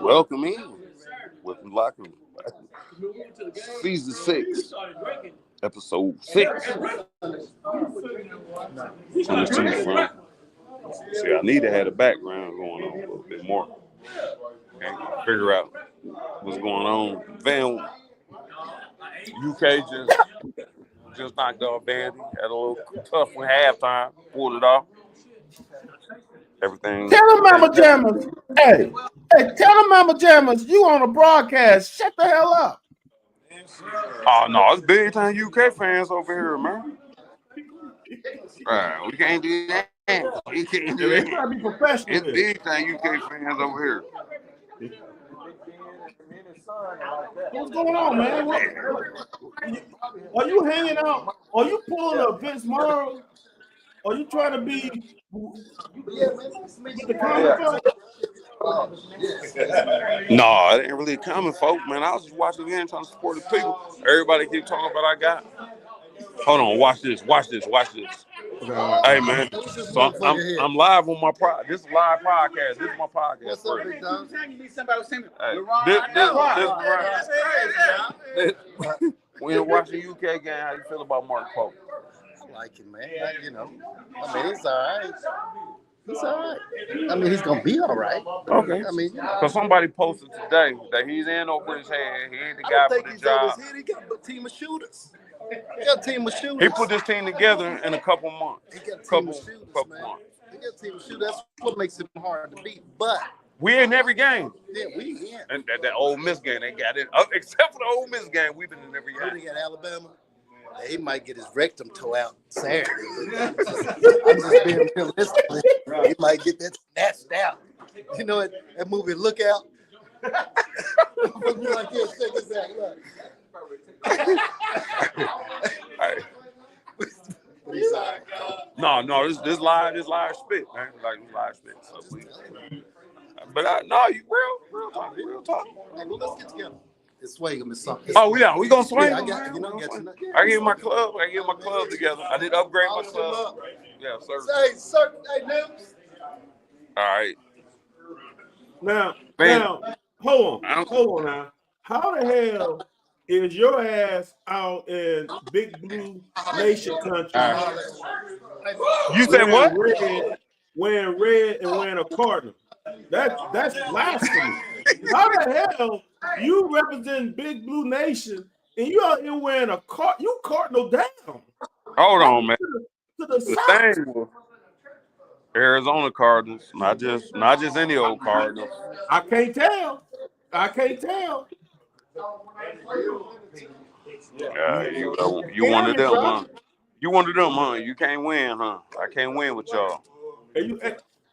Welcome in. Welcome to Locker Room. Season 6, episode 6. Coming to you from. See, I need to have the background going on a little bit more. And figure out what's going on. Van, UK just knocked off Vandy. Had a little tough one halftime. Pulled it off. Everything. Tell them Mama Jammers. Hey, tell them Mama Jammers, you on a broadcast. Shut the hell up. Oh, no, it's big time UK fans over here, man. We can't do that. We can't do that. Gotta be professional. It's big time UK fans over here. What's going on, man? Are you hanging out? Are you pulling a Vince Morrow? Are you trying to be with the comic folk? No, I didn't really common folk, man. I was just watching again, trying to support the people. Everybody keep talking about I got. Hold on, watch this. Hey, man. So I'm live on my this is live podcast. This is my podcast. What's up, big dog? When you're watching UK game, how you feel about Mark Pope? I like him, man. I mean, he's all right. He's all right. I mean, he's gonna be all right. Okay. I mean, because somebody posted today that he's in over his head. He ain't the guy for the job. He got a team of shooters. He got a team of shooters. He put this team together in a couple months. He got a team of shooters, man. Months. He got a team of shooters. That's what makes him hard to beat. But we in every game. yeah, we in. And that Ole Miss game, they got it. Except for the Ole Miss game, we've been in every game. They got Alabama. He might get his rectum toe out Saturday. I'm just being realistic. He might get that snatched out. You know that movie Look Out? Like, yeah, check this out. Look. No, this live spit, man. Like this live spit. So but you real talk. Hey, well, let's get together. It's swing or something. Oh yeah, we gonna swing. Yeah, I get my club together. I did upgrade my club. Yeah, sir. Hey, Nims. All right. Now, hold on now. How the hell is your ass out in Big Blue Nation country? You said what? Wearing red and wearing a cardinal. That's blasphemy. How the hell you represent Big Blue Nation and you out here wearing you cardinal down? Hold on, man. To the south. Thing was Arizona Cardinals, not just any old Cardinals. I can't tell. You one of them, huh? You one of them, huh? You can't win, huh? I can't win with y'all.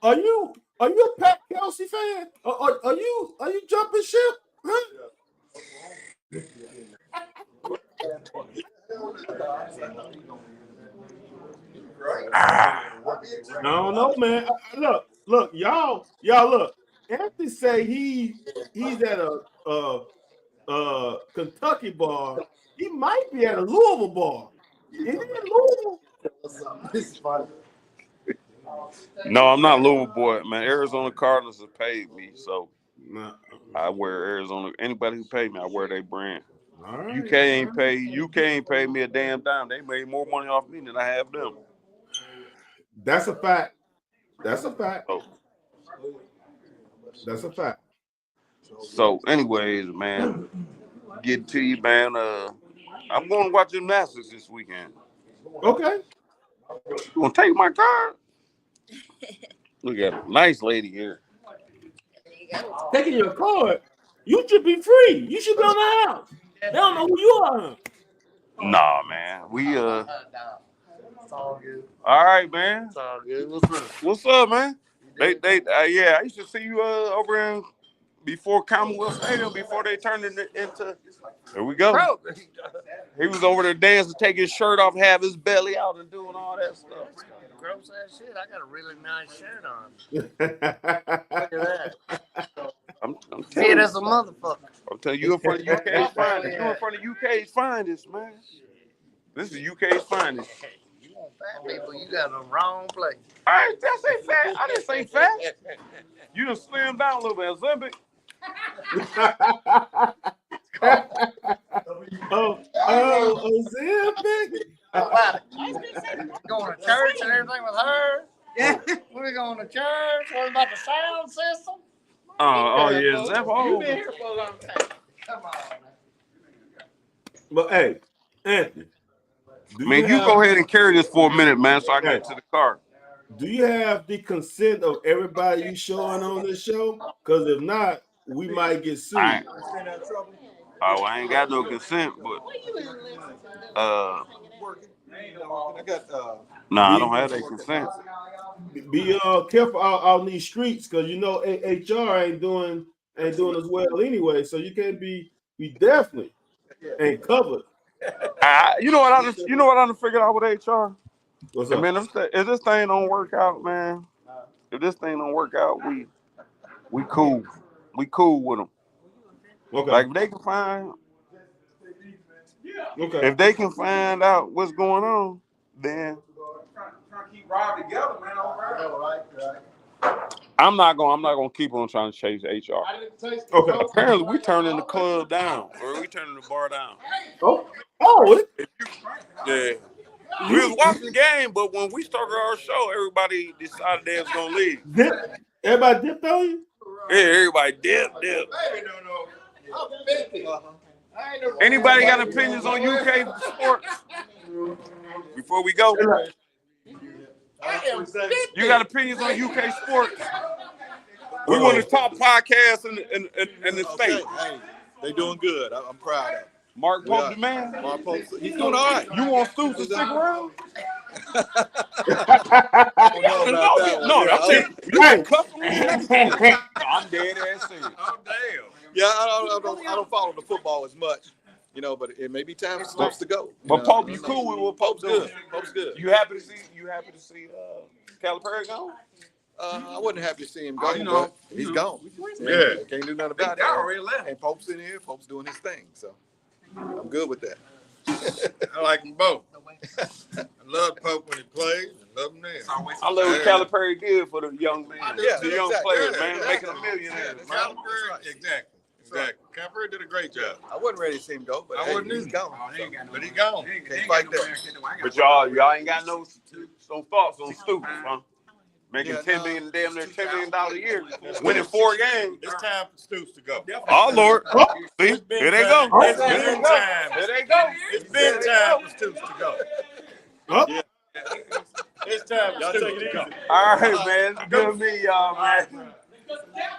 Are you a Pat Kelsey fan? Are you jumping ship? Huh? I don't know, man. Look, y'all look. Anthony say he's at a Kentucky bar. He might be at a Louisville bar. Is he in Louisville? This is fun. No, I'm not Louisville boy, man. Arizona Cardinals have paid me, so I wear Arizona. Anybody who paid me, I wear their brand. All right. UK ain't paid me a damn dime. They made more money off me than I have them. That's a fact. Oh. That's a fact. So, anyways, man, get to you, man. I'm going to watch gymnastics this weekend. Okay. You gonna take my card? Look at a nice lady here. Taking your card? You should be free. You should be on the house. They don't know who you are. Nah, man. We It's all good. All right, man. It's all good. What's up, man? Yeah, I used to see you over in before Commonwealth Stadium before they turned it into. Here we go. Bro. He was over there dancing, take his shirt off, have his belly out, and doing all that stuff. Gross ass shit. I got a really nice shirt on. Look at that. I'm See, that's a motherfucker. I'm telling you, in front of UK's finest. You in front of UK's finest, man. This is UK's finest. You won't Fat people, you got the wrong place. All right, that's it, fat. I didn't say fat. You done slimmed down a little bit, Ozempic. Ozempic. Going to church and everything with her. Yeah, we're going to church. What about the sound system? Yeah, Zeph. You've been here for a long time. Come on, man. But hey, Anthony, you go ahead and carry this for a minute, man, so I can get to the car. Do you have the consent of everybody you showing on this show? Because if not, we might get sued. I ain't got no consent, but I don't have that consent. Be careful out on these streets, because you know HR ain't doing as well anyway. So you can't be definitely ain't covered. You know what I done figured out with HR? What's up? Man, if this thing don't work out, man, if this thing don't work out, we cool. We cool with them. Okay. Like if they can find out what's going on, then trying to keep Rob together, man. I'm not gonna keep on trying to chase HR. Okay. Apparently, we turning the club down, or we turning the bar down. Yeah. We was watching the game, but when we started our show, everybody decided they was gonna leave. Everybody dipped on you? Yeah, everybody dip. Anybody got opinions on UK sports? Before we go, you got opinions on UK sports? We one of the top podcasts in the state. Hey, they doing good. I'm proud of them. Mark Pope, the man. Mark Pope, he's doing all right. You want Stoops to stick around? I don't know about that one. No, I'm saying you can cuff him. I'm dead ass serious. Oh, damn. Yeah, I don't follow the football as much, but it may be time for Stoops to go. But Pope, you cool with what Pope's doing? Pope's good. You happy to see Calipari gone? I wasn't happy to see him go, but he's gone. Yeah. Can't do nothing about it. Already left. And Pope's in here. Pope's doing his thing, so I'm good with that. I like them both. I love Pope when he plays. I love him then. I love what Calipari did for the young man, the young players, man, yeah, making a millionaire. Exactly. Calipari did a great job. I wasn't ready to see him go, but I wasn't he's either. gone. But he gone. Can't fight that. But y'all ain't got no thoughts on Stoops, huh? Making damn near $10 million a year, winning 4 games. It's time for Stoops to go. Oh Lord, see, here they go. It's been time. Here they go. It's been time for Stoops to go. Yeah. It's time for Stoops to go. All right, man. It's good to meet y'all, man.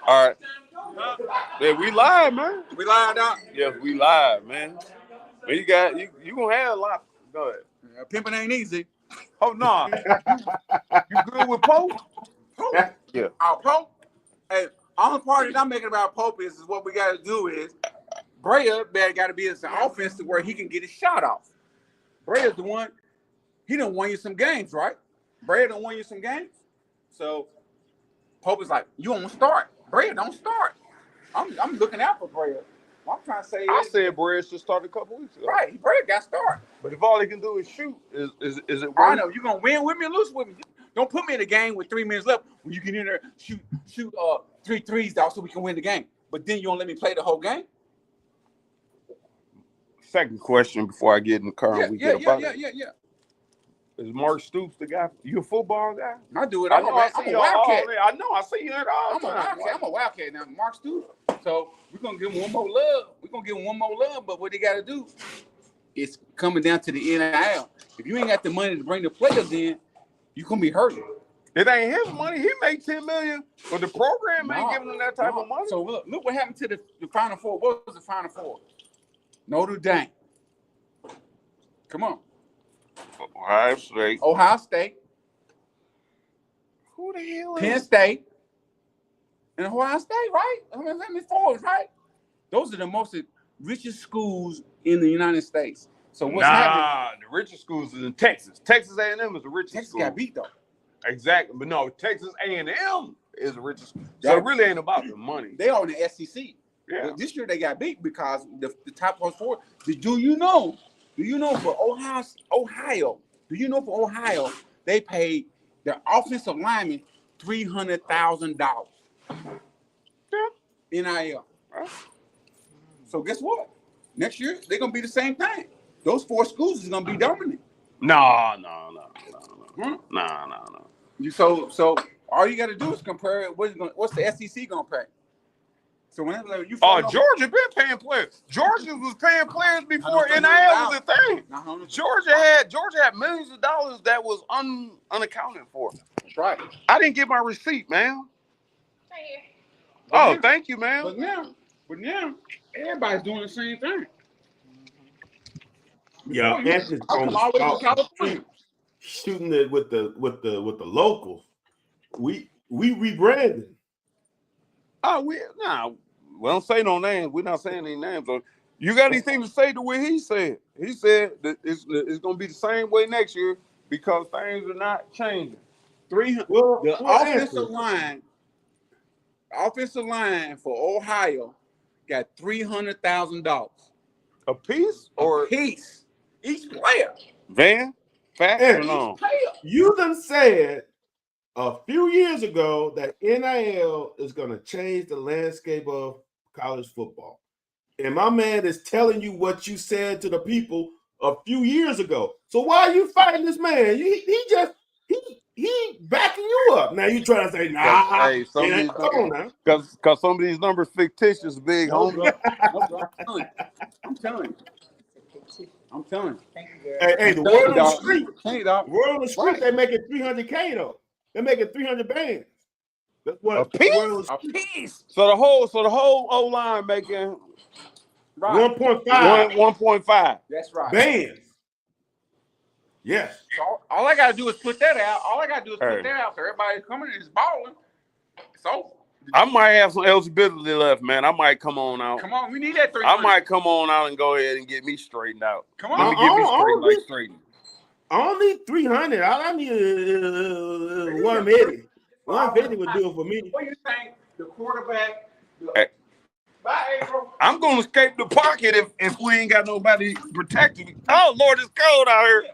All right. Yeah, we live, man. We live out. Yes, we live, man. But you gonna have a lot. Go ahead. Pimping ain't easy. Oh no. You good with Pope? Pope? Yeah. Pope? Hey, only part that I'm making about Pope is what we got to do is Brea got to be in some offense to where he can get his shot off. Brea's the one. He done won you some games, right? Brea done won you some games. So Pope is like, you don't start. Brea don't start. I'm looking out for Brea. What I'm trying to say I said Brea should start a couple weeks ago. Right, Brea got started. But if all he can do is shoot, is it worth? I know you're gonna win with me and lose with me. Don't put me in a game with 3 minutes left when you can in there shoot 3 threes out so we can win the game. But then you don't let me play the whole game. Second question before I get in the car and we get about it. Yeah. Is Mark Stoops the guy? You a football guy? I do it. I I'm know. a I see wildcat. I know. I see you at all. I'm a wildcat now. Mark Stoops. So we're gonna give him one more love. But what they got to do is coming down to the NIL. If you ain't got the money to bring the players in, you gonna be hurting. It ain't his money. He made $10 million, but the program ain't giving him that type of money. So look what happened to the Final Four. What was the Final Four? Notre Dame. Come on. Ohio State. Who the hell is Penn State. And Ohio State, right? I mean, let me forward, right? Those are the most richest schools in the United States. So what's happening? The richest schools is in Texas. Texas A&M is the richest Texas school. got beat, though. Exactly. But no, Texas A&M is the richest school. So it really ain't about the money. They are in the SEC. Yeah. But this year they got beat because the top four. Do you know for Ohio, Do you know for Ohio they paid their offensive linemen $300,000 NIL? So guess what? Next year they're gonna be the same thing. Those 4 schools is gonna be dominant. No. So all you got to do is compare it. What's the SEC gonna pay? So whenever you Georgia been paying players. Georgia was paying players before NIL was a thing. Georgia had millions of dollars that was unaccounted for. That's right. I didn't get my receipt, man. Right here. Oh, thank you, man. But now, everybody's doing the same thing. Yeah, Anthony's from California, shooting it with the locals. We rebranded. Oh, we don't say no names. We're not saying any names. So you got anything to say to what he said? He said that it's going to be the same way next year because things are not changing. The offensive line for Ohio got $300,000 a piece or each player. Van, fact or no? You done said a few years ago that NIL is going to change the landscape of college football. And my man is telling you what you said to the people a few years ago. So why are you fighting this man? He backing you up. Now you trying to say, nah. Hey, come on now. Because some of these numbers fictitious, big homie. I'm telling you. Hey, the word on the street, they make it 300K though. They're making 300 bands. That's what a piece. So the whole O line making 1.5. 1.5. That's right. Bands. Yes. So all I gotta do is put that out. So everybody coming is balling. So I might have some eligibility left, man. I might come on out. Come on, we need that 300. I might come on out and go ahead and get me straightened out. Come on, let me get me straightened. I don't need 300. I need 150. 150 would do it for me. What do you think? The quarterback. Bye, April. I'm gonna escape the pocket if we ain't got nobody protecting me. Oh Lord, it's cold out here.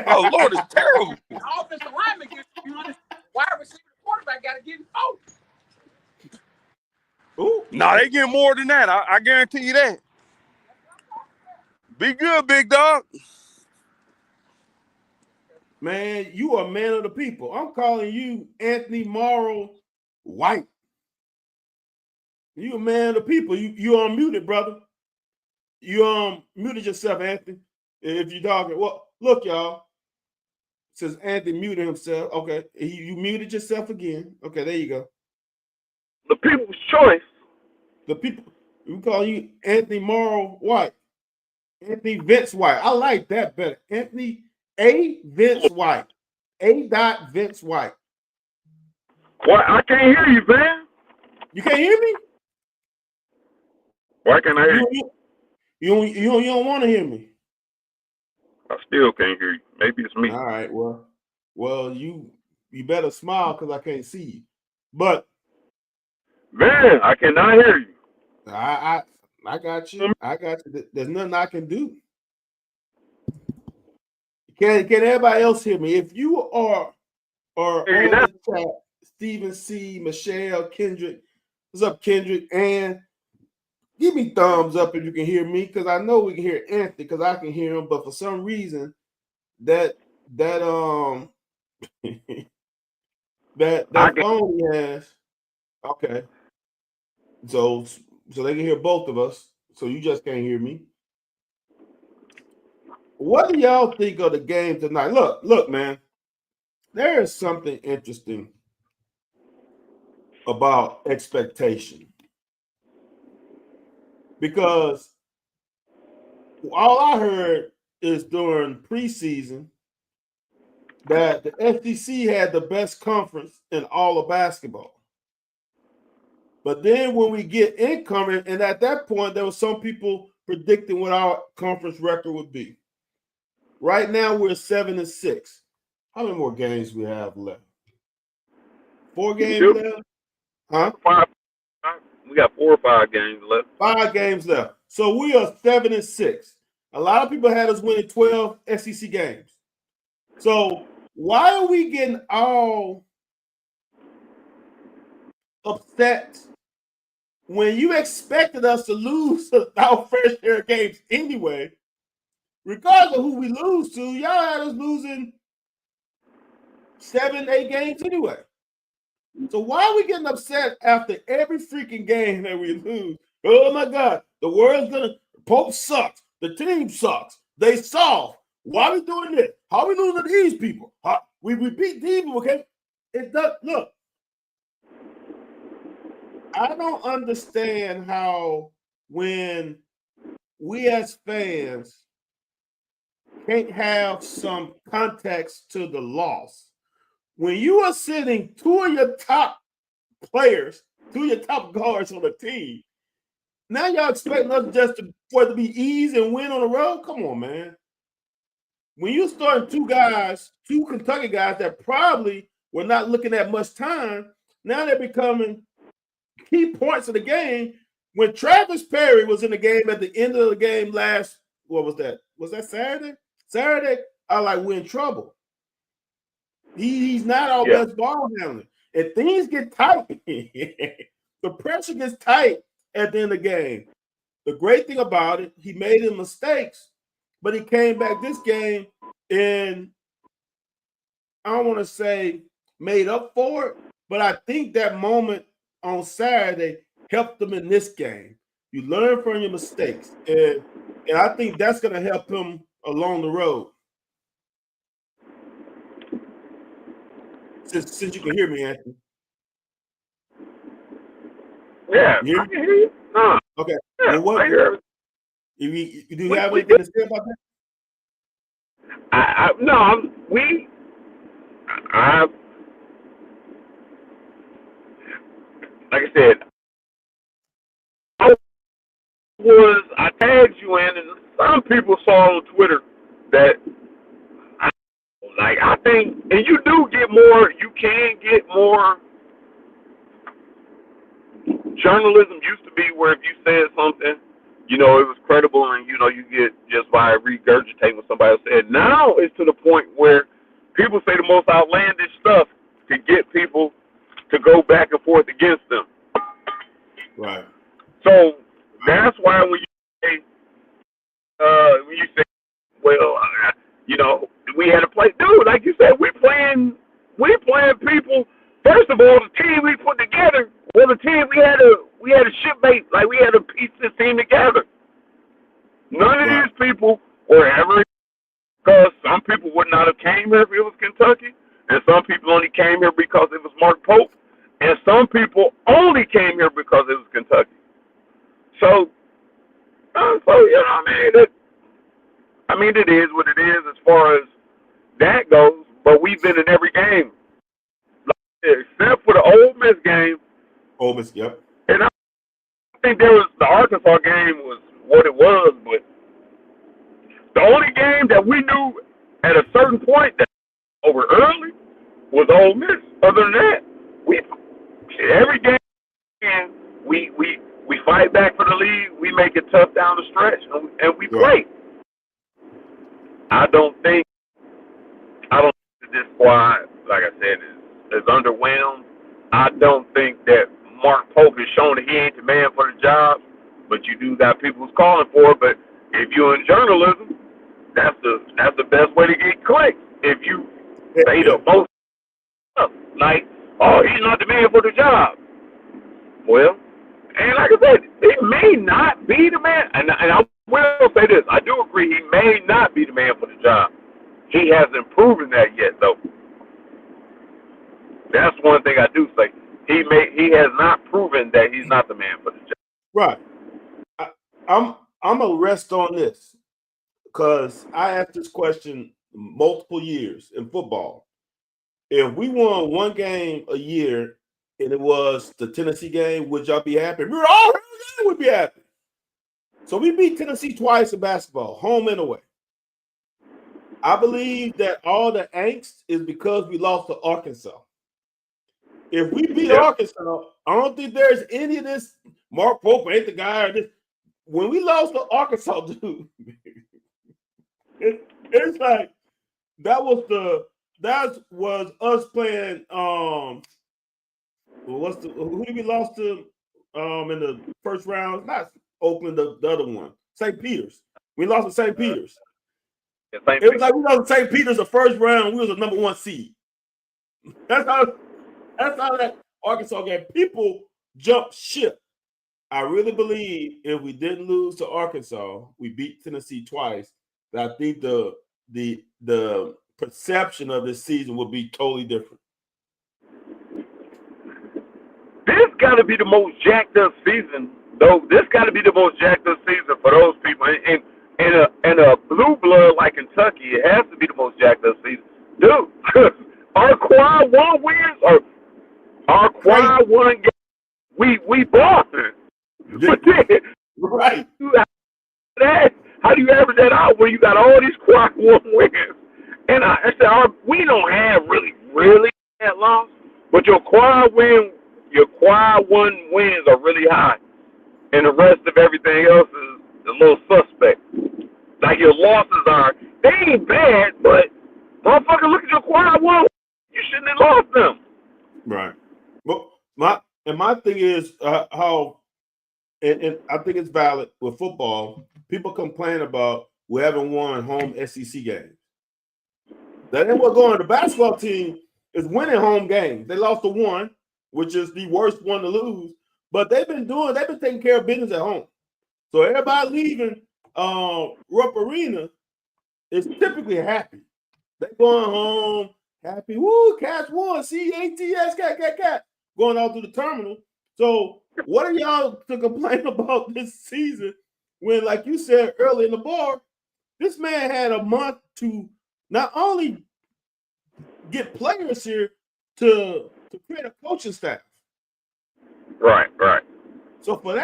Oh Lord, it's terrible. The offensive lineman gets 300. Wide receiver, the quarterback got to get 4. Ooh. No, they get more than that. I guarantee you that. Be good, big dog. Man, you are a man of the people. I'm calling you Anthony Morrow White. You a man of the people. You unmuted, brother. You muted yourself, Anthony. If you're talking, well, look, y'all. It says Anthony muted himself. Okay, you muted yourself again. Okay, there you go. The people's choice. The people. We call you Anthony Morrow White. Anthony Vince White. I like that better. Anthony A. Vince White. A. Vince White. What? I can't hear you, man. You can't hear me? Why can't I hear you? You don't want to hear me. I still can't hear you. Maybe it's me. All right. Well, you better smile because I can't see you. But man, I cannot hear you. I got you. I got you. There's nothing I can do. Can everybody else hear me? If you are on the chat, Stephen C, Michelle, Kendrick. What's up, Kendrick? And give me thumbs up if you can hear me, because I know we can hear Anthony because I can hear him, but for some reason that phone he has. Okay. So they can hear both of us. So you just can't hear me. What do y'all think of the game tonight? Look, man. There is something interesting about expectation. Because all I heard is during preseason that the SEC had the best conference in all of basketball. But then when we get incoming, and at that point, there were some people predicting what our conference record would be. Right now, we're 7-6. How many more games we have left? 4 games left? Huh? 5. We got 4 or 5 games left. 5 games left. So we are 7-6. A lot of people had us winning 12 SEC games. So why are we getting all upset when you expected us to lose our fair share of games anyway? Regardless of who we lose to, y'all had us losing 7, 8 games anyway. So why are we getting upset after every freaking game that we lose? Oh my God, the world's gonna. Pope sucks. The team sucks. They soft. Why are we doing this? How are we losing to these people? We beat these people. Okay, it does. Look, I don't understand how when we as fans can't have some context to the loss. When you are sitting 2 of your top players, 2 of your top guards on the team, now y'all expecting us just for it to be easy and win on the road? Come on, man. When you starting 2 Kentucky guys that probably were not looking at much time, now they're becoming key points of the game. When Travis Perry was in the game at the end of the game last, what was that? Was that Saturday? Saturday, I was like, we're in trouble. He's not our best ball handler. And things get tight. The pressure gets tight at the end of the game. The great thing about it, he made his mistakes, but he came back this game and I don't want to say made up for it, but I think that moment on Saturday helped him in this game. You learn from your mistakes, and I think that's going to help him along the road. Since you can hear me, Anthony. Yeah, I can hear you. No. Okay. Yeah, well, what? I hear Do you have anything to say about that? Like I said, I tagged you in, and some people saw on Twitter that I think, and you can get more. Journalism used to be where if you said something, it was credible, and you get just by regurgitating what somebody else said. Now it's to the point where people say the most outlandish stuff to get people to go back and forth against them. Right. So that's why when you say, well, we had to play, dude. Like you said, we playing people. First of all, the team we put together, the team we had a shipmate, like we had to piece this team together. None of these people were ever, because some people would not have came here if it was Kentucky, and some people only came here because it was Mark Pope, and some people only came here because it was Kentucky. So it is what it is as far as that goes. But we've been in every game, except for the Ole Miss game. Ole Miss, yep. And I think the Arkansas game was what it was, but the only game that we knew at a certain point that over early was Ole Miss. Other than that, every game we fight back for the lead. We make it tough down the stretch, and we play. I don't think this squad, like I said, is underwhelmed. I don't think that Mark Pope has shown that he ain't the man for the job, but you do got people who's calling for it. But if you're in journalism, that's the best way to get clicks. If you say the most stuff, like, oh, he's not the man for the job. Well, and like I said, he may not be the man. And I will say this, I do agree he may not be the man for the job. He hasn't proven that yet, though. That's one thing I do say. He has not proven that he's not the man for the job. Right. I'm gonna rest on this because I asked this question multiple years in football. If we won one game a year and it was the Tennessee game, would y'all be happy? We were all would be happy. So we beat Tennessee twice in basketball, home and away. I believe that all the angst is because we lost to Arkansas. If we beat Arkansas, I don't think there's any of this. Mark Pope ain't the guy. Or this. When we lost to Arkansas, dude, it's like that was us playing. Who did we lost to? In the first round, not Oakland, the other one, St. Peter's. We lost to St. Peter's. It was like we lost to St. Peter's the first round. We was a number 1 seed. That's how that Arkansas game. People jump ship. I really believe if we didn't lose to Arkansas, we beat Tennessee twice. That I think the perception of this season would be totally different. This got to be the most jacked up season, though. This got to be the most jacked up season for those people. And a blue blood like Kentucky, it has to be the most jacked up season, dude. Our quad one wins or our quad one game, we Boston. Right. How do you average that out when you got all these quad one wins? And I said, we don't have really that long, but your quad one wins are really high, and the rest of everything else is a little suspect. Like your losses they ain't bad, but motherfucker, look at your quad one. You shouldn't have lost them. Right. Well, my thing is how. And I think it's valid with football. People complain about we haven't won home SEC games. That ain't what going. The basketball team is winning home games. They lost to one, which is the worst one to lose. But they've been taking care of business at home. So everybody leaving Rupp Arena is typically happy. They going home happy. Woo, Cats won. CATS, cat. Going out through the terminal. So what are y'all to complain about this season when, like you said earlier in the bar, this man had a month to not only get players here to create a coaching staff. Right. So for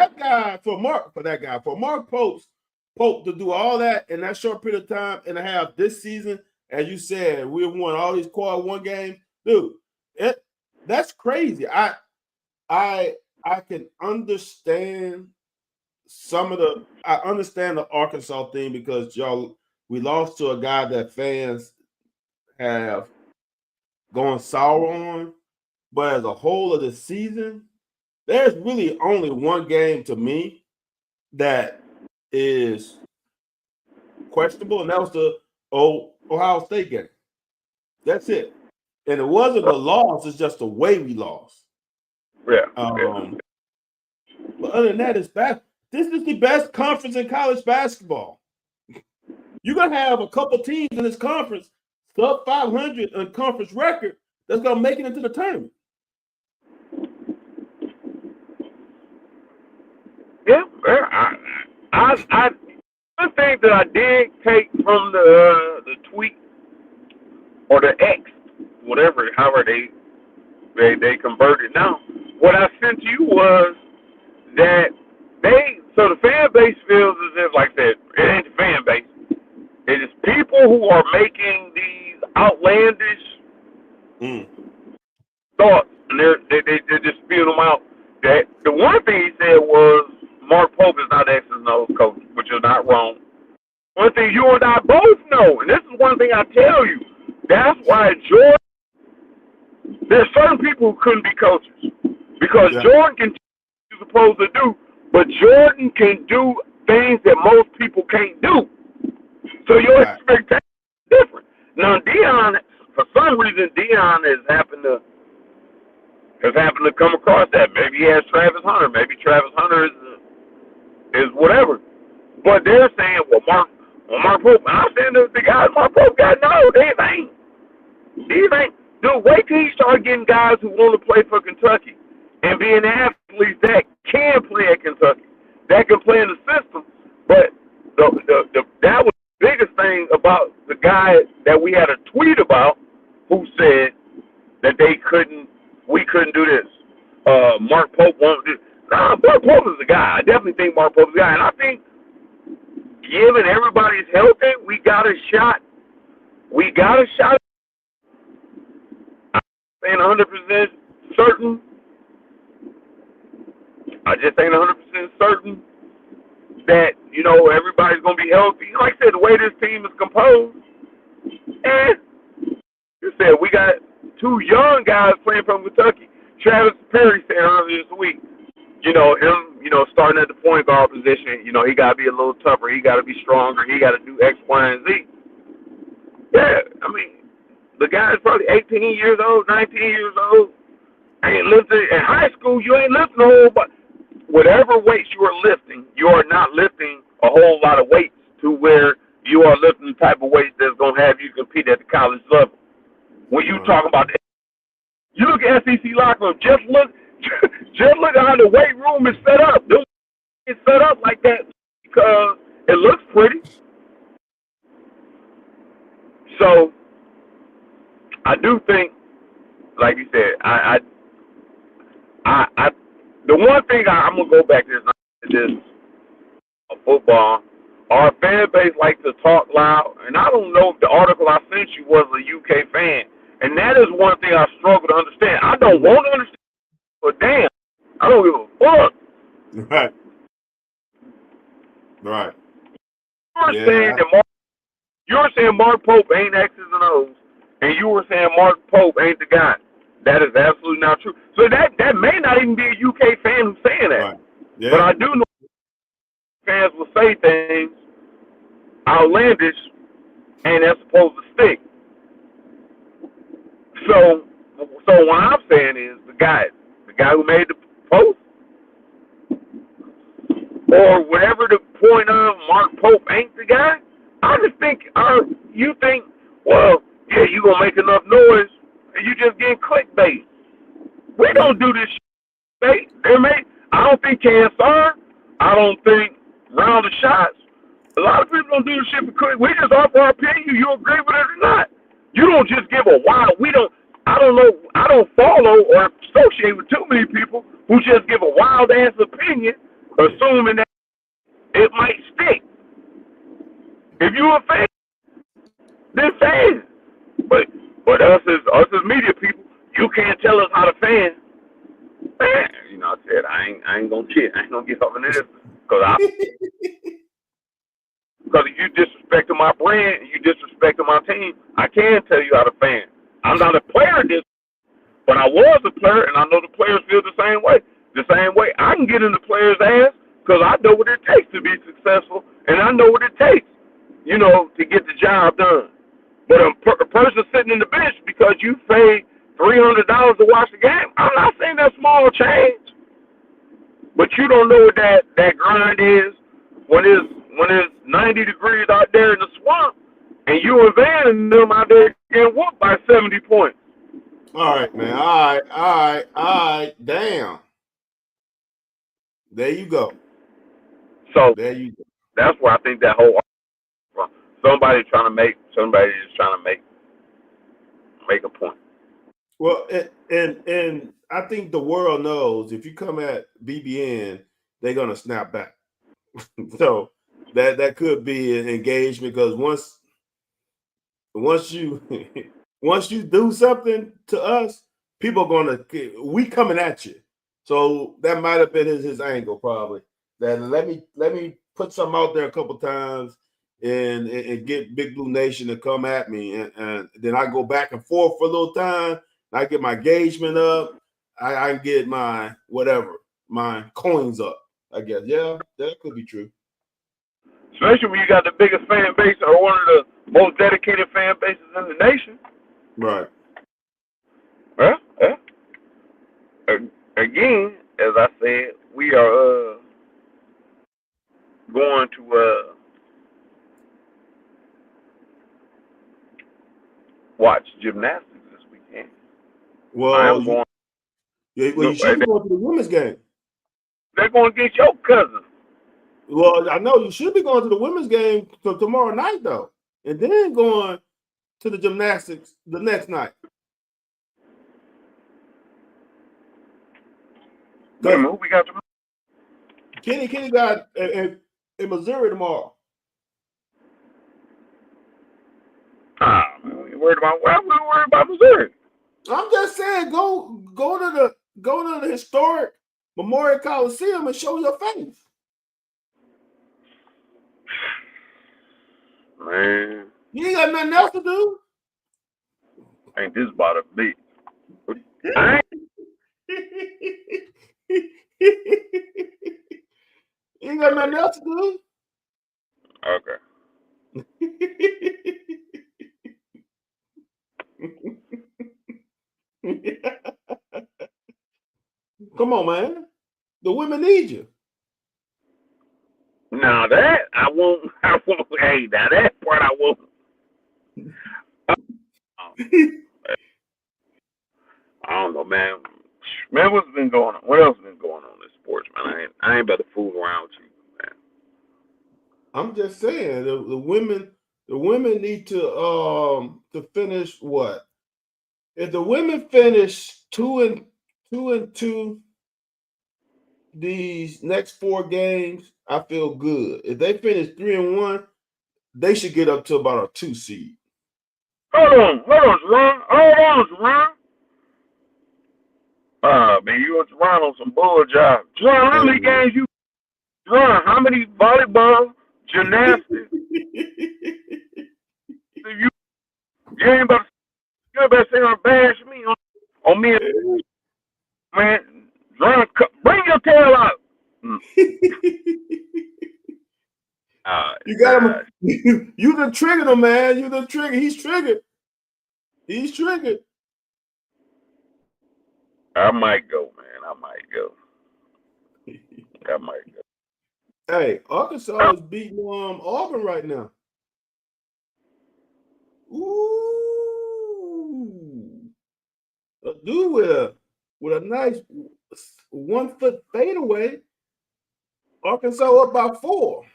Mark Pope to do all that in that short period of time and to have this season, as you said, we've won all these quad one games, dude. That's crazy. I can understand I understand the Arkansas thing because we lost to a guy that fans have gone sour on, but as a whole of the season, there's really only one game to me that is questionable, and that was the Ohio State game. That's it. And it wasn't a loss, it's just the way we lost. Yeah. But other than that, this is the best conference in college basketball. You're going to have a couple teams in this conference, sub 500 on conference record, that's going to make it into the tournament. Yeah. One thing that I did take from the tweet or the X, however they converted now, what I sent you was that the fan base feels as if, like I said, it ain't the fan base. It is people who are making these outlandish thoughts, and they're just spewing them out. That the one thing he said was Mark Pope is not X's and O's coach, which is not wrong. One thing you and I both know, and this is one thing I tell you, that's why there's certain people who couldn't be coaches. Because Jordan can do what he's supposed to do, but Jordan can do things that most people can't do. So your expectation is different. Now Deion, for some reason, Deion has happened to come across that. Maybe he has Travis Hunter. Maybe Travis Hunter is whatever. But they're saying, Mark Pope. And I'm saying the guys Mark Pope got, no, these ain't. Dude, wait till he start getting guys who want to play for Kentucky and being athletes that can play at Kentucky, that can play in the system. But that was the biggest thing about the guy that we had a tweet about who said that we couldn't do this. Mark Pope won't do. Mark Pope is the guy. I definitely think Mark Pope is the guy. And I think given everybody's healthy, we got a shot. I'm saying 100% certain. I just ain't 100% certain that, everybody's going to be healthy. Like I said, the way this team is composed, You said we got two young guys playing from Kentucky. Travis Perry said earlier this week, him, starting at the point guard position, he got to be a little tougher. He got to be stronger. He got to do X, Y, and Z. Yeah, I mean, the guy is probably 18 years old, 19 years old. Ain't lifting in high school. You ain't lifting a whole but whatever weights you are lifting, you are not lifting a whole lot of weights to where you are lifting the type of weights that's gonna have you compete at the college level. When you talk about that, you look at SEC locker room. Just look how the weight room is set up. It's set up like that because it looks pretty. So I do think, like you said, I the one thing I'm gonna go back to this football. Our fan base likes to talk loud, and I don't know if the article I sent you was a UK fan, and that is one thing I struggle to understand. I don't want to understand, but damn, I don't give a fuck. Right. Right. You're saying Mark Pope ain't X's and O's, and you were saying Mark Pope ain't the guy. That is absolutely not true. So that may not even be a UK fan who's saying that. Right. Yeah. But I do know fans will say things outlandish and that's supposed to stick. So what I'm saying is the guy who made the post, or whatever the point of Mark Pope ain't the guy. I just think you think, well, yeah, you gonna make enough noise and you just getting clickbait. We don't do this shit. I don't think KSR. I don't think Round of Shots. A lot of people don't do this shit for click. We just offer our opinion. You agree with it or not? You don't just give a wild. I don't know. I don't follow or associate with too many people who just give a wild ass opinion, assuming that it might stick. If you a fan, then fan. But us as media people, you can't tell us how to fan. Man, I said I ain't gonna cheat. I ain't gonna get up in this because you disrespecting my brand, you disrespecting my team. I can tell you how to fan. I'm not a player this, but I was a player, and I know the players feel the same way. The same way I can get in the player's ass because I know what it takes to be successful, and I know what it takes, to get the job done. But a person sitting in the bench because you paid $300 to watch the game, I'm not saying that's small change, but you don't know what that grind is when it's 90 degrees out there in the swamp, and you and Van and them out there getting whooped by 70 points. All right, man. All right. Damn. There you go. So there you go. That's where I think that whole somebody's just trying to make a point. Well, and I think the world knows if you come at BBN, they're gonna snap back. So that could be an engagement because once you do something to us, people are we coming at you. So that might have been his angle probably. That let me put something out there a couple times and get Big Blue Nation to come at me, and then I go back and forth for a little time. I get my engagement up. I get my my coins up. I guess that could be true. Especially when you got the biggest fan base or one of the most dedicated fan bases in the nation. Right. Well, again, as I said, we are going to watch gymnastics this weekend. Well, you should be going to the women's game. They're going to get your cousin. Well, I know you should be going to the women's game tomorrow night, though, and then going to the gymnastics the next night. Who we got tomorrow? Kenny got in Missouri tomorrow. We worried about Missouri. I'm just saying, go to the historic Memorial Coliseum and show your face. Man, you ain't got nothing else to do. Ain't this about a beat? I You ain't got nothing else to do. Okay. Come on, man. The women need you. Now that I won't. Hey, now that part I won't. I don't know, man. Man, what's been going on? What else has been going on in sports, man? I ain't about to fool around with you, man. I'm just saying the women need to finish what? If the women finish 2-2 these next 4 games, I feel good. If they finish 3-1, they should get up to about a 2 seed. Hold on, Ron. Man, you want to run on some bull job. Ron, how many games you run? How many volleyball, gymnastics? you ain't about to say or bash me on me, man. Ron, bring your tail out. You got him. You done triggered him, man. You done triggered. He's triggered. He's triggered. I might go, man. I might go. Hey, Arkansas is beating Auburn right now. Ooh, a dude with a nice 1-foot fadeaway. Arkansas up by 4.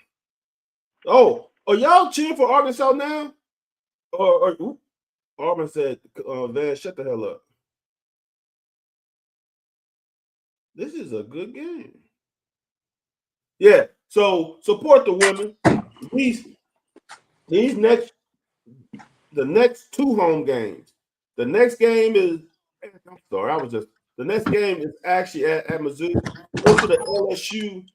Oh, are y'all cheering for Arkansas now? Or Auburn said, Van, shut the hell up. This is a good game. Yeah, so support the women. The next 2 home games. The next game is, the next game is actually at Mizzou. Go to the LSU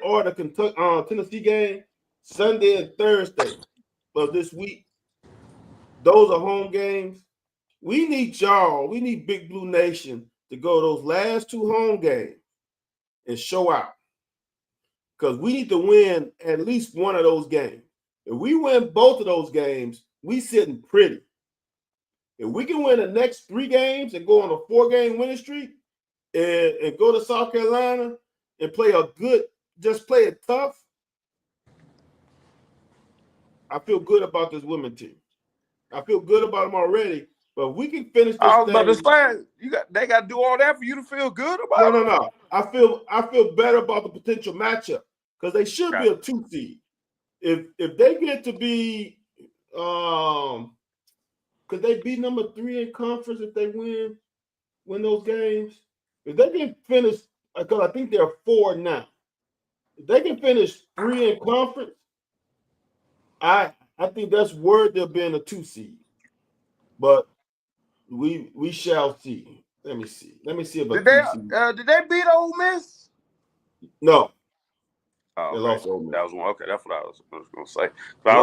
or the Kentucky, Tennessee game Sunday and Thursday of this week. Those are home games. We need y'all. We need Big Blue Nation to go those last 2 home games and show out. Because we need to win at least one of those games. If we win both of those games, we sitting pretty. If we can win the next 3 games and go on a 4-game winning streak and go to South Carolina and play it tough, I feel good about this women team. I feel good about them already. But we can finish this I was about to thing. say, they got to do all that for you to feel good about it? No. I feel better about the potential matchup because they should be a 2 seed. If they get to be, could they be number 3 in conference if they win those games? If they can finish, because I think they're 4 now. If they can finish 3 in conference, I think that's worth them being a 2 seed. But we shall see. Let me see if did they beat Ole Miss? No. Oh, they lost Ole Miss. That was one. Okay, that's what I was going to say. I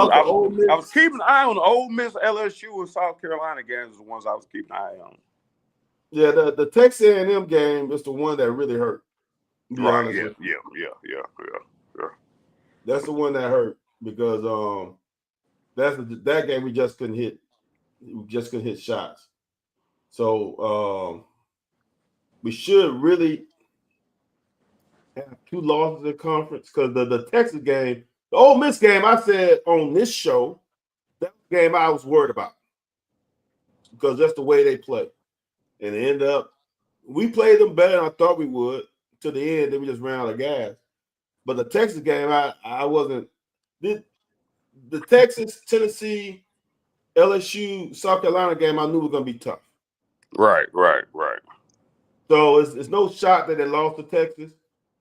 was keeping an eye on the Ole Miss, LSU, and South Carolina games. The ones I was keeping an eye on. Yeah, the Texas A&M game is the one that really hurt. To be honest with you. Yeah. That's the one that hurt because that game we just couldn't hit. We just couldn't hit shots. So we should really have 2 losses in conference because the Texas game, the Ole Miss game, I said on this show, that game I was worried about because that's the way they play. And it ended up, we played them better than I thought we would to the end. Then we just ran out of gas. But the Texas game, I wasn't. The Texas, Tennessee, LSU, South Carolina game, I knew was going to be tough. Right. So it's no shock that they lost to Texas.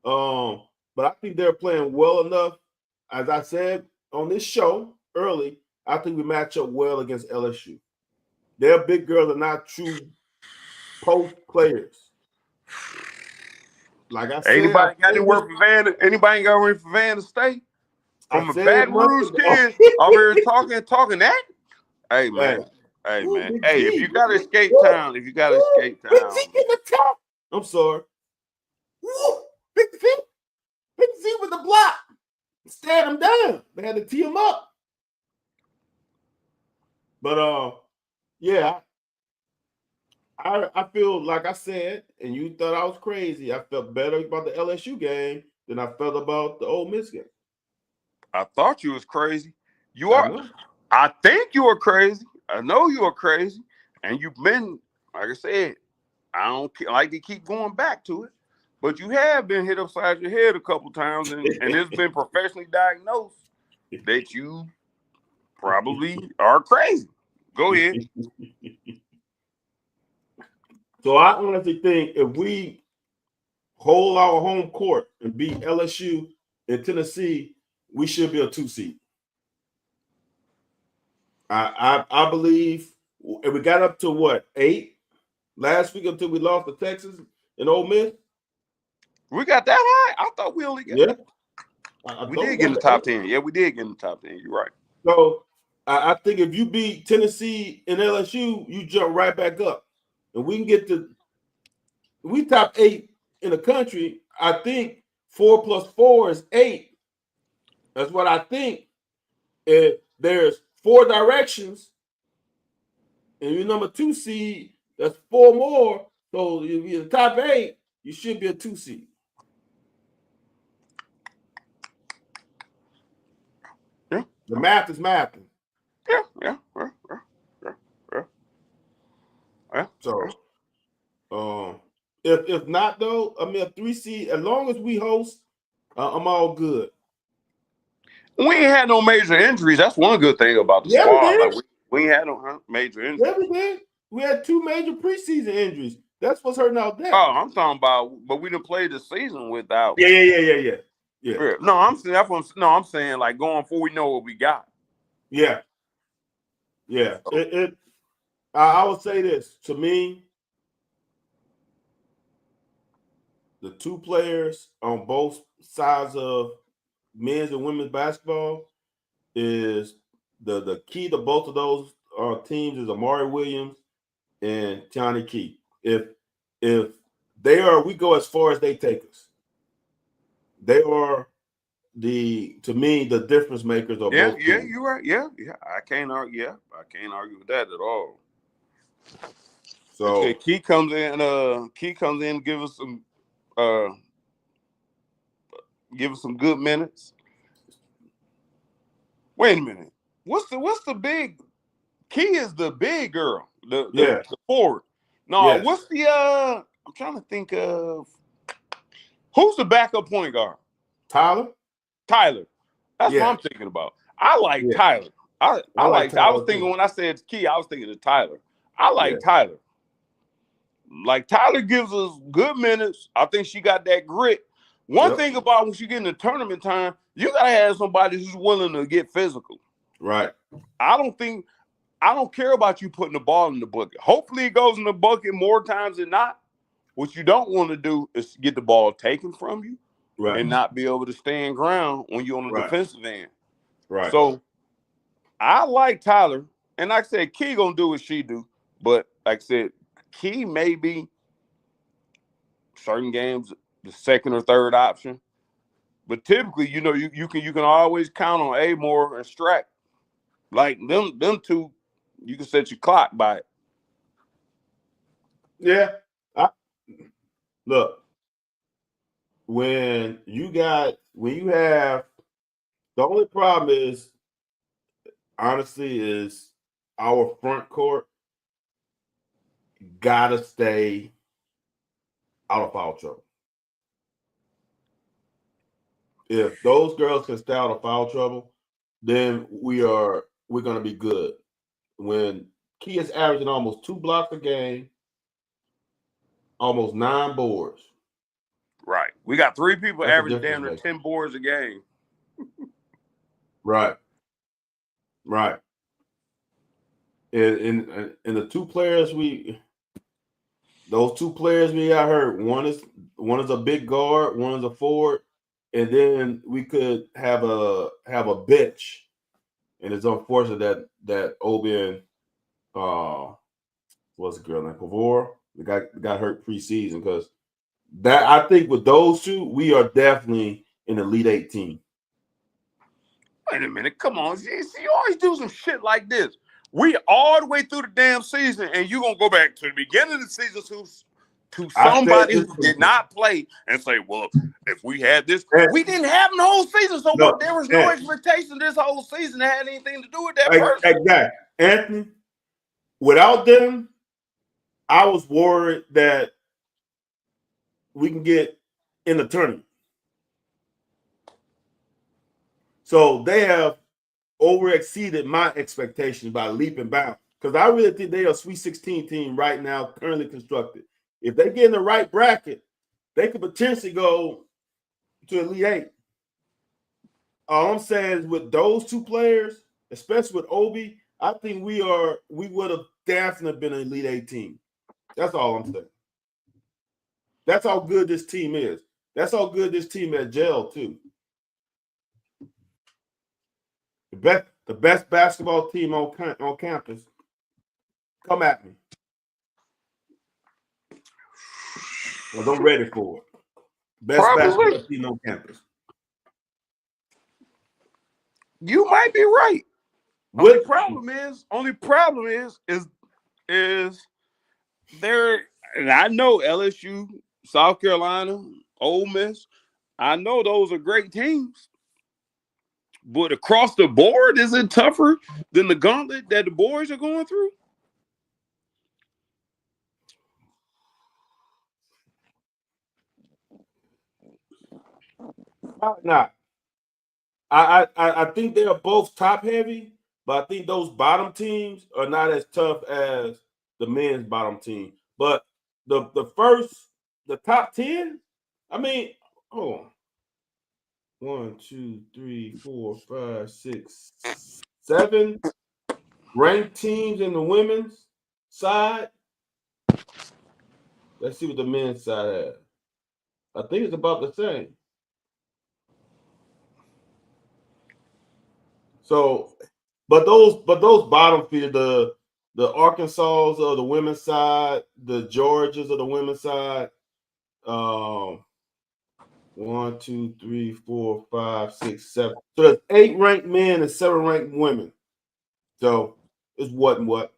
But I think they're playing well enough. As I said on this show early, I think we match up well against LSU. Their big girls are not true post players. Like I said, anybody got anywhere for Van to stay? From a Baton Rouge kid over here talking that? Hey, man. Hey, Ooh, man. Big Hey, if Z. you got to escape Ooh, town, Big Z in the top. I'm sorry. Ooh, Big Z. Big Z with the block. Stand him down. They had to tee him up. But yeah, I feel like I said, and you thought I was crazy. I felt better about the LSU game than I felt about the Ole Miss game. I thought you was crazy. You I are. know. I think you are crazy. I know you are crazy, and you've been, like I said, I don't like to keep going back to it, but you have been hit upside your head a couple times, and it's been professionally diagnosed that you probably are crazy. Go ahead. So I honestly think if we hold our home court and beat LSU and Tennessee, we should be a 2 seed. I believe, and we got up to what, 8 last week until we lost to Texas and Ole Miss. We got that high? I thought we only got. Yeah, we did get in the top 10. Yeah, we did get in the top 10. You're right. So I think if you beat Tennessee and LSU, you jump right back up, and we can get to we top 8 in the country. I think 4 plus 4 is 8. That's what I think. If there's 4 directions, and you're number 2 seed, that's 4 more. So if you're the top 8, you should be a 2 seed. Yeah. The math is mathing. Yeah. So, if not though, I mean a 3 seed. As long as we host, I'm all good. We ain't had no major injuries. That's one good thing about the squad. Like we ain't had no major injuries. Yeah, we did. We had 2 major preseason injuries. That's what's hurting our depth. Oh, I'm talking about, but we didn't play the season without. Yeah. No, I'm saying that's what I'm saying. Like going forward, we know what we got. Yeah. I would say this to me. The 2 players on both sides of men's and women's basketball is the key to both of those teams is Amari Williams and Tiani Key. If they are, we go as far as they take us. They are to me the difference makers of both teams. Yeah, you're right. Yeah. I can't argue. Yeah, I can't argue with that at all. So Key comes in, give us some good minutes. Wait a minute. What's the big Key is the big girl, the forward. No, what's the I'm trying to think of who's the backup point guard? Tyler. That's what I'm thinking about. I like Tyler. I like Tyler. I was thinking when I said Key, I was thinking of Tyler. I like Tyler. Like Tyler gives us good minutes. I think she got that grit. One thing about when she get in the tournament time, you gotta have somebody who's willing to get physical. Right. I don't care about you putting the ball in the bucket. Hopefully it goes in the bucket more times than not. What you don't want to do is get the ball taken from you and not be able to stand ground when you're on the defensive end. Right. So I like Tyler. And like I said, Key gonna do what she do. But like I said, Key may be certain games the second or third option. But typically, you can always count on Amore and Strack. Like them 2, you can set your clock by it. Yeah. Look, when you have the only problem is honestly is our front court gotta stay out of foul trouble. If those girls can stay out of foul trouble, then we're gonna be good. When Key is averaging almost 2 blocks a game, almost 9 boards. Right. We got 3 people averaging damn near 10 boards a game. Right. And the 2 players those 2 players we got hurt. One is a big guard, one is a forward, and then we could have a bench. And it's unfortunate that Obi what's the girl name? Pavora. The guy got hurt preseason because that I think with those two, we are definitely an Elite 18. Wait a minute, come on. See, you always do some shit like this. We all the way through the damn season, and you gonna go back to the beginning of the season to somebody who did not play and say, well, if we had this, we didn't have the whole season, so there was no expectation this whole season that had anything to do with that person. Exactly. Anthony, without them, I was worried that we can get in the tournament. So they have over-exceeded my expectations by leap and bound. Because I really think they are a Sweet 16 team right now, currently constructed. If they get in the right bracket, they could potentially go to Elite 8. All I'm saying is with those two players, especially with Obi, I think we would have definitely been an Elite 18. That's all I'm saying. That's how good this team is. That's how good this team has gelled too. The best basketball team on campus. Come at me. Well, I'm ready for it. Best basketball team on campus. You might be right. Only problem is there, and I know LSU, South Carolina, Ole Miss. I know those are great teams. But across the board, is it tougher than the gauntlet that the boys are going through? Not. I think they are both top heavy, but I think those bottom teams are not as tough as the men's bottom team. But the top 10, I mean, hold on. 1, 2, 3, 4, 5, 6, 7 ranked teams in the women's side. Let's see what the men's side has. I think it's about the same. So, but those bottom feed the Arkansas of the women's side, the Georgias of the women's side. 1, 2, 3, 4, 5, 6, 7. So there's 8 ranked men and 7 ranked women. So it's what and what.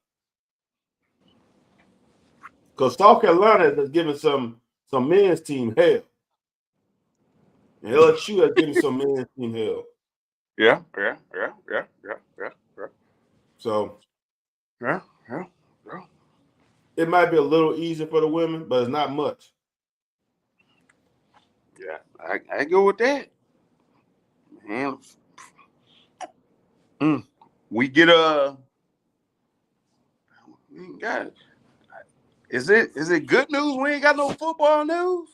Because South Carolina has given some men's team hell. And LSU has given some men's team hell. Yeah. So yeah. It might be a little easier for the women, but it's not much. Yeah, I go with that. Man, we get we ain't got it. Is it good news? We ain't got no football news.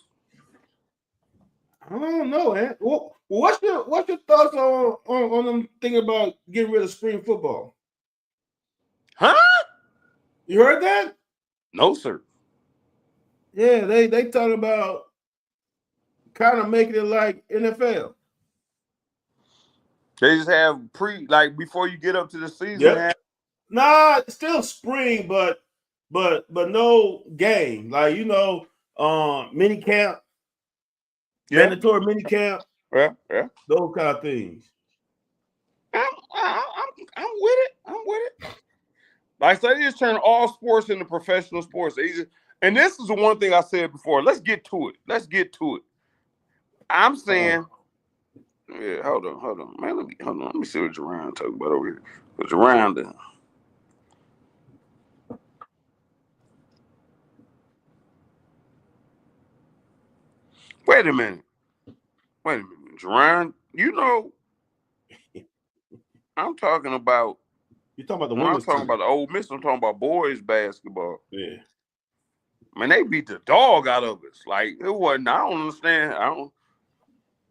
I don't know, man. Well, what's your thoughts on them thinking about getting rid of spring football? Huh? You heard that? No, sir. Yeah, they talking about kind of making it like NFL. They just have before you get up to the season. Yep. Nah, still spring, but no game. Like mini camp, mandatory mini camp. Yeah. Those kind of things. I'm with it. Like I said, they just turn all sports into professional sports. And this is the one thing I said before. Let's get to it. I'm saying, yeah, hold on, man. Let me see what Jerron talking about over here. What's Jerron doing? Wait a minute, Jerron. I'm talking about. You're talking about the women's team. I'm talking about the Ole Miss. I'm talking about boys basketball. Yeah. Man, they beat the dog out of us. Like, it wasn't. I don't understand.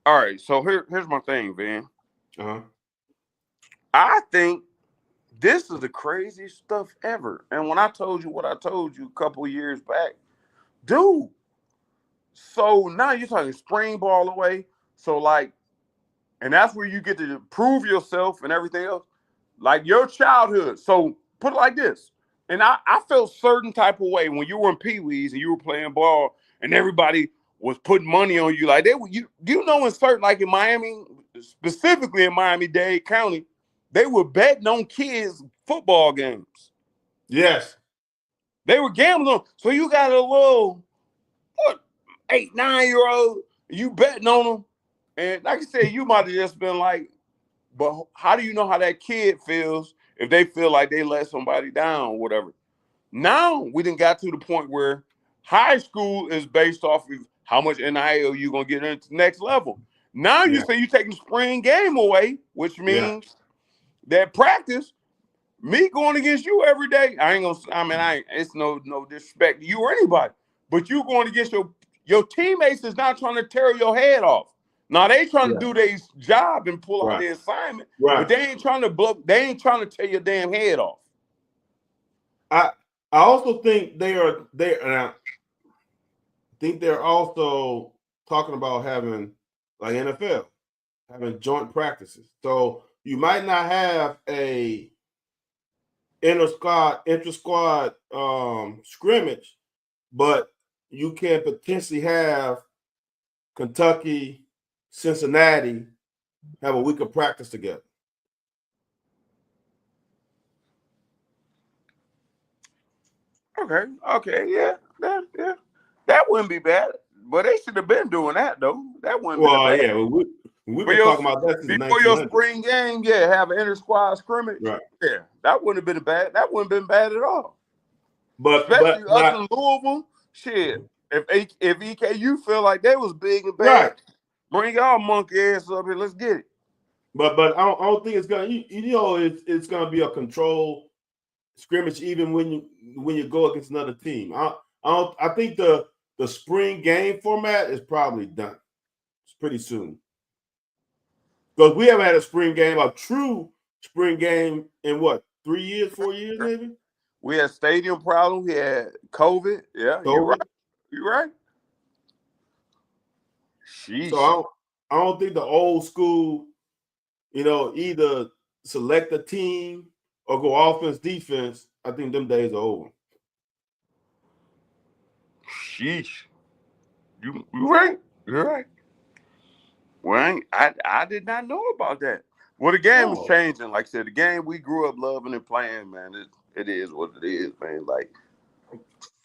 All right, so here's my thing, Van. Uh-huh. I think this is the craziest stuff ever. And when I told you what I told you a couple of years back, dude. So now you're talking spring ball away. So and that's where you get to prove yourself and everything else. Like your childhood. So put it like this. And I felt certain type of way when you were in Pee Wees and you were playing ball and everybody was putting money on you. Like they were, you know, in certain, like in Miami, specifically in Miami-Dade County, they were betting on kids' football games. Yes. They were gambling. So you got a little, 8, 9-year-old, you betting on them. And like I said, you might have just been like, but how do you know how that kid feels if they feel like they let somebody down or whatever? Now we done got to the point where high school is based off of how much NIL you gonna get into the next level. Now you say you taking spring game away, which means that practice, me going against you every day, it's no disrespect to you or anybody, but you going against your teammates is not trying to tear your head off. Now they trying to do their job and pull out their assignment, but they ain't trying to tear your damn head off. I also think they're also talking about having, like NFL, having joint practices. So you might not have a inter-squad scrimmage, but you can potentially have Kentucky, Cincinnati have a week of practice together. Okay, yeah. That wouldn't be bad. But they should have been doing that though. That wouldn't be bad. Yeah, we've been talking about that since before your spring game. Yeah, have an inter-squad scrimmage. Right. Yeah, that wouldn't have been bad. That wouldn't have been bad at all. But especially us in Louisville, shit. If EKU feel like they was big and bad, bring y'all monkey ass up here. Let's get it. But I don't think it's gonna. It's gonna be a controlled scrimmage even when you go against another team. I think the spring game format is probably done. It's pretty soon. Because we haven't had a true spring game in what, 3 years, 4 years, maybe? We had stadium problems. We had COVID. Yeah, you're right. You're right. Sheesh. So I don't think the old school, either select a team or go offense, defense. I think them days are over. Sheesh. You're right. You're right. Well, I did not know about that. Well, the game is changing. Like I said, the game we grew up loving and playing, man. It is what it is, man. Like,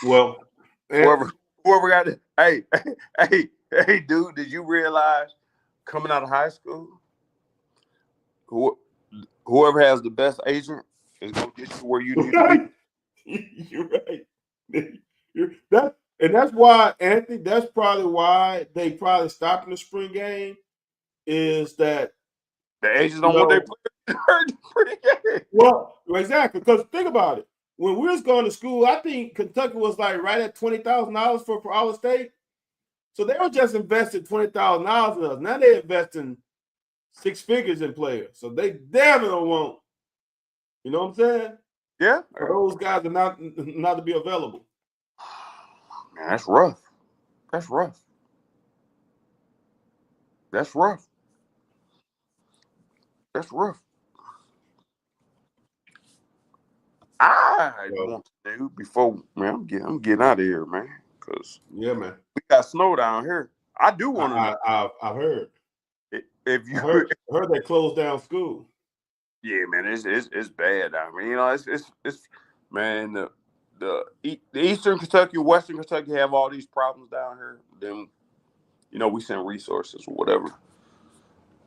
well, whoever got it. Hey, dude, did you realize coming out of high school, whoever has the best agent is gonna get you where you need to be. You're right. That's why, Anthony. That's probably why they probably stopped in the spring game. Is that the agents don't want their players to spring game? Well, exactly. Because think about it. When we was going to school, I think Kentucky was like right at $20,000 for our state. So they were just investing $20,000 in us. Now they're investing 6 figures in players. So they definitely won't. You know what I'm saying? Yeah. Those guys are not to be available. Man, that's rough. That's rough. That's rough. That's rough. I want to do before, man. I'm getting out of here, man. Cause man, we got snow down here. I do want to know. I've heard. If you heard they closed down school. Yeah, man, it's bad. I mean, it's man. The Eastern Kentucky, Western Kentucky have all these problems down here. Then, we send resources or whatever.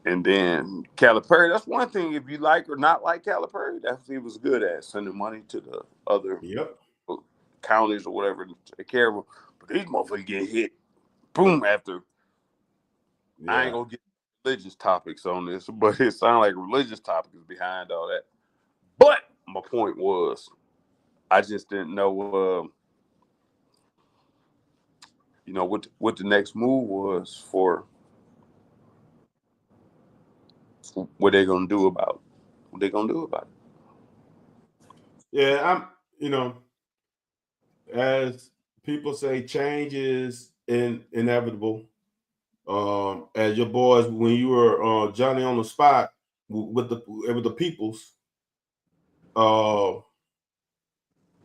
And then Calipari, that's one thing. If you like or not like Calipari, that's what he was good at, sending money to the other counties or whatever to take care of them. But these motherfuckers get hit, boom, after. Yeah. I ain't gonna get religious topics on this, but it sounds like religious topics behind all that. But my point was, I just didn't know, what the next move was for what they're gonna do about it. Yeah, as people say, change is inevitable. As your boys, when you were Johnny on the spot with the Peoples,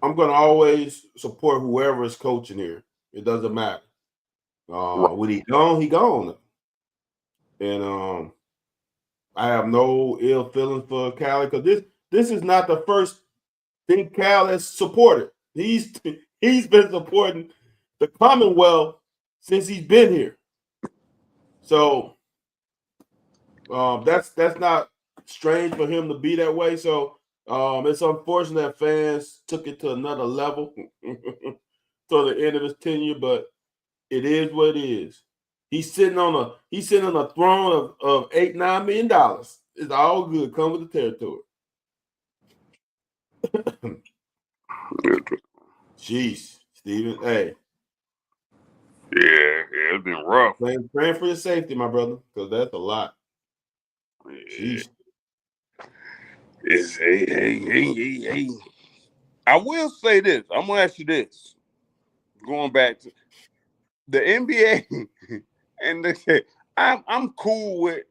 I'm going to always support whoever is coaching here. It doesn't matter. When he gone, he gone. And I have no ill feelings for Cali because this is not the first thing Cal has supported. He's been supporting the Commonwealth since he's been here. So that's not strange for him to be that way. So it's unfortunate that fans took it to another level to the end of his tenure, but it is what it is. He's sitting on a throne of $8-9 million. It's all good. Come with the territory. Jeez, Steven. Hey. Yeah, it's been rough. Praying for your safety, my brother, because that's a lot. Yeah. It's hey. I will say this. I'm gonna ask you this. Going back to the NBA, and I'm cool with,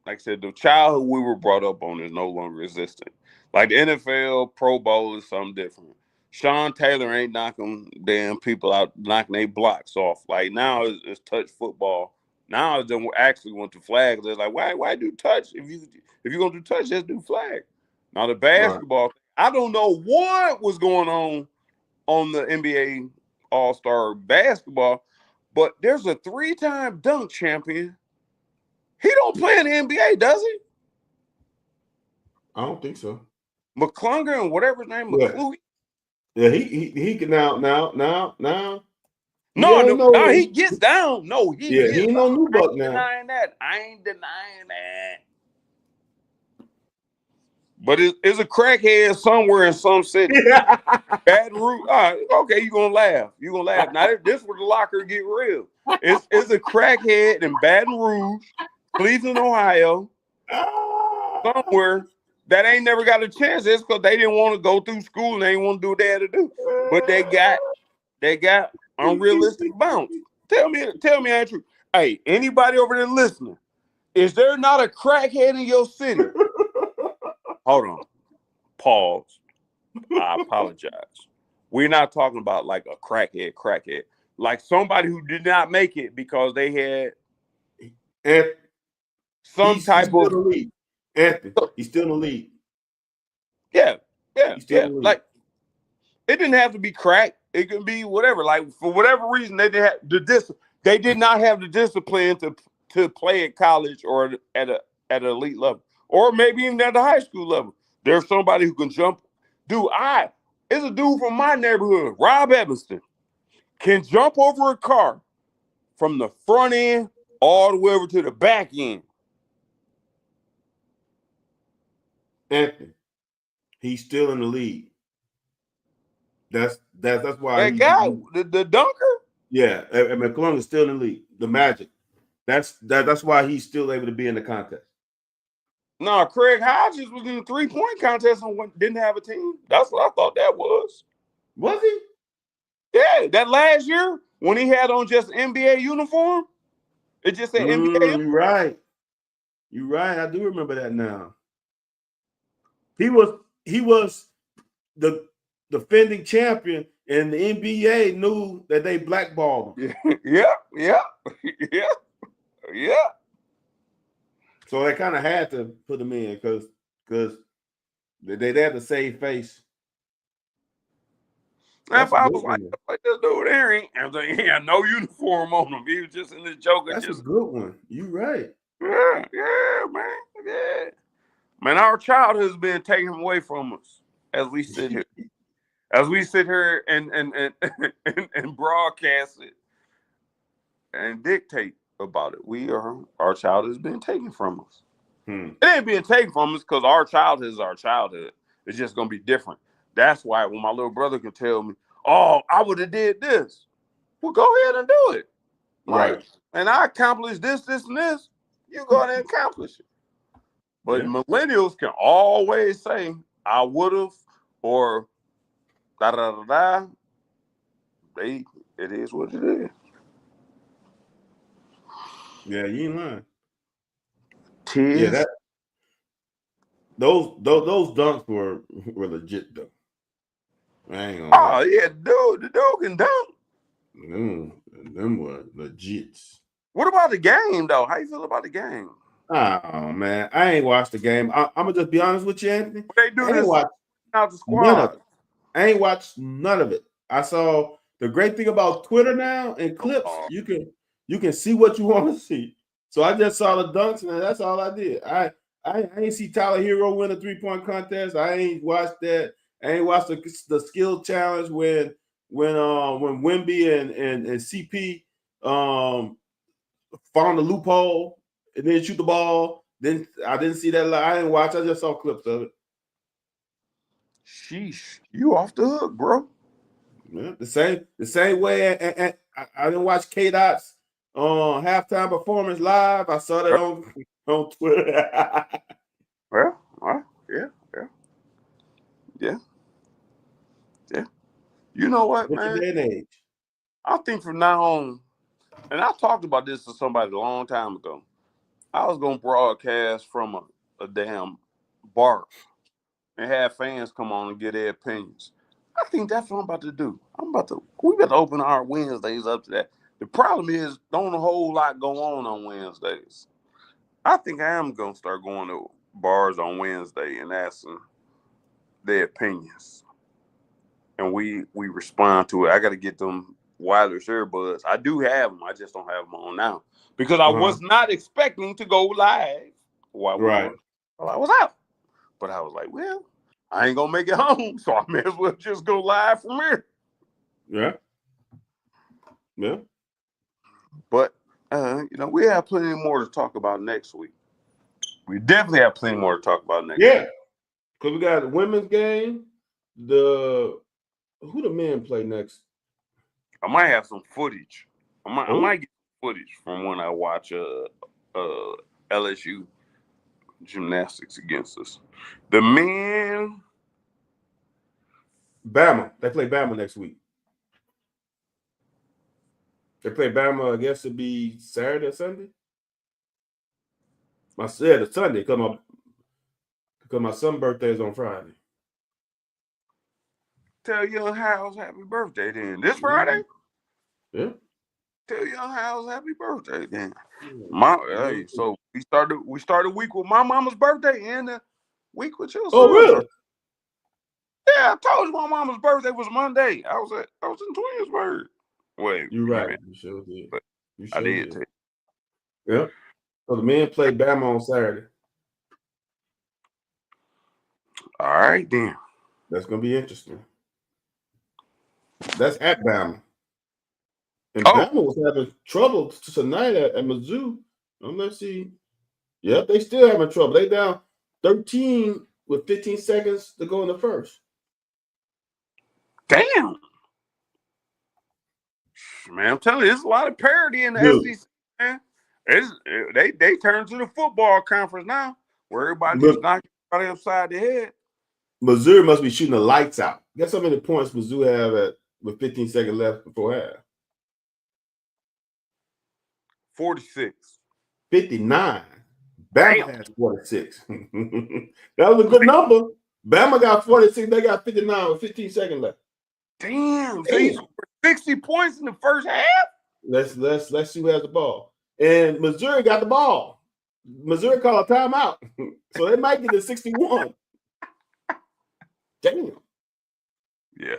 like I said, the childhood we were brought up on is no longer existing. Like the NFL, Pro Bowl is something different. Sean Taylor ain't knocking damn people out, knocking their blocks off. Like now it's touch football. Now it's actually went to flags. They're like, why do touch? If you're gonna do touch, just do flag. Now the basketball, I don't know what was going on the NBA All-Star basketball, but there's a 3-time dunk champion. He don't play in the NBA, does he? I don't think so. McClunger and whatever his name, McClue. Yeah, he can now. No, he gets down. No, he gets he ain't no new buck now. I ain't denying that. But it's a crackhead somewhere in some city. Baton Rouge. Okay, you're gonna laugh. Now this where the locker get real. It's a crackhead in Baton Rouge, Cleveland, Ohio, somewhere that ain't never got a chance. It's because they didn't want to go through school and they didn't want to do what they had to do. But they got unrealistic bounce. Tell me, Andrew. Hey, anybody over there listening? Is there not a crackhead in your city? Hold on. Pause. I apologize. We're not talking about like a crackhead. Like somebody who did not make it because they had some type of lead. Anthony, he's still in the league. Yeah. Like it didn't have to be crack. It could be whatever. Like for whatever reason, they didn't have they did not have the discipline to play at college or at an elite level, or maybe even at the high school level. There's somebody who can jump. It's a dude from my neighborhood, Rob Evanston, can jump over a car from the front end all the way over to the back end. Anthony, he's still in the league. That's why that guy, the dunker. Yeah, and McClung is still in the league. The Magic. That's why he's still able to be in the contest. No, Craig Hodges was in the 3-point contest and didn't have a team. That's what I thought that was. Was he? Yeah, that last year when he had on just NBA uniform, it just said NBA. You're right. I do remember that now. He was the defending champion, and the NBA knew that they blackballed him. Yeah. So they kind of had to put him in because they had to save face. If I was like this dude there, he had no uniform on him. He was just in the Joker. That's a good one. You right. Yeah, man. Yeah. Man, our childhood has been taken away from us as we sit here. As we sit here and broadcast it and dictate about it, our childhood has been taken from us. It ain't being taken from us because our childhood is our childhood. It's just gonna be different. That's why when my little brother can tell me, "Oh, I would have did this," well, go ahead and do it. Right. And I accomplished this, and this. You go ahead and accomplish it. But millennials can always say, "I would have," or da da da da. It is what it is. Yeah, you ain't lying. Yeah, those dunks were legit though. I ain't gonna Oh, lie. yeah, the dude can dunk. Them were legit. What about the game, though? How you feel about the game? Oh, man. I ain't watched the game. I'm going to just be honest with you, Anthony. They do I ain't this watched out the none of squad. it. I ain't watched none of it. I saw the great thing about Twitter now and clips, you can see what you want to see. So I just saw the dunks, and that's all I did. I ain't see Tyler Hero win a 3-point contest. I ain't watched that. I ain't watched the skill challenge when Wemby and CP found the loophole and then shoot the ball. Then I didn't see that. I didn't watch. I just saw clips of it. Sheesh, you off the hook, bro. Yeah, the same way. And I didn't watch K Dot's halftime performance live. I saw that on Twitter. Well, yeah. You know what, Different man? day and age. I think from now on, and I talked about this to somebody a long time ago. I was gonna broadcast from a damn bar and have fans come on and get their opinions. I think that's what I'm about to do. We got to open our Wednesdays up to that. The problem is, don't a whole lot go on Wednesdays. I think I am gonna start going to bars on Wednesday and asking their opinions, and we respond to it. I got to get them wireless earbuds. I do have them. I just don't have them on now because I was not expecting to go live while I was out. But I was like, well, I ain't gonna make it home, so I may as well just go live from here. Yeah. But we have plenty more to talk about next week. We definitely have plenty more to talk about next week. Yeah, because we got the women's game. Who the men play next? I might have some footage. I might get footage from when I watch LSU gymnastics against us. The men, Bama. They play Bama next week. They play Bama. I guess it'd be Saturday or Sunday. The Sunday because my son's birthday is on Friday. tell Young House happy birthday then. This Friday? Yeah. Tell Young House happy birthday then. So we started a week with my mama's birthday and a week with your son. Oh, really? Yeah, I told you my mama's birthday was Monday. I was in Twinsburg. Wait, you're right. You sure did. I did too. Yeah. So the men play Bama on Saturday. All right, then. That's gonna be interesting. That's at Bama. And Bama was having trouble tonight at Mizzou. Let's see. Yep, they still having trouble. They down 13 with 15 seconds to go in the first. Damn. Man, I'm telling you, there's a lot of parity in the SEC, man. They turn to the football conference now, where everybody just knocking everybody upside the head. Missouri must be shooting the lights out. Guess how many points Mizzou have with 15 seconds left before half? 46. 59. Bama has 46. That was a good number. Bama got 46. They got 59 with 15 seconds left. Damn. So he scored 60 points in the first half? Let's see who has the ball. And Missouri got the ball. Missouri called a timeout. So they might get to 61. Damn. Yeah.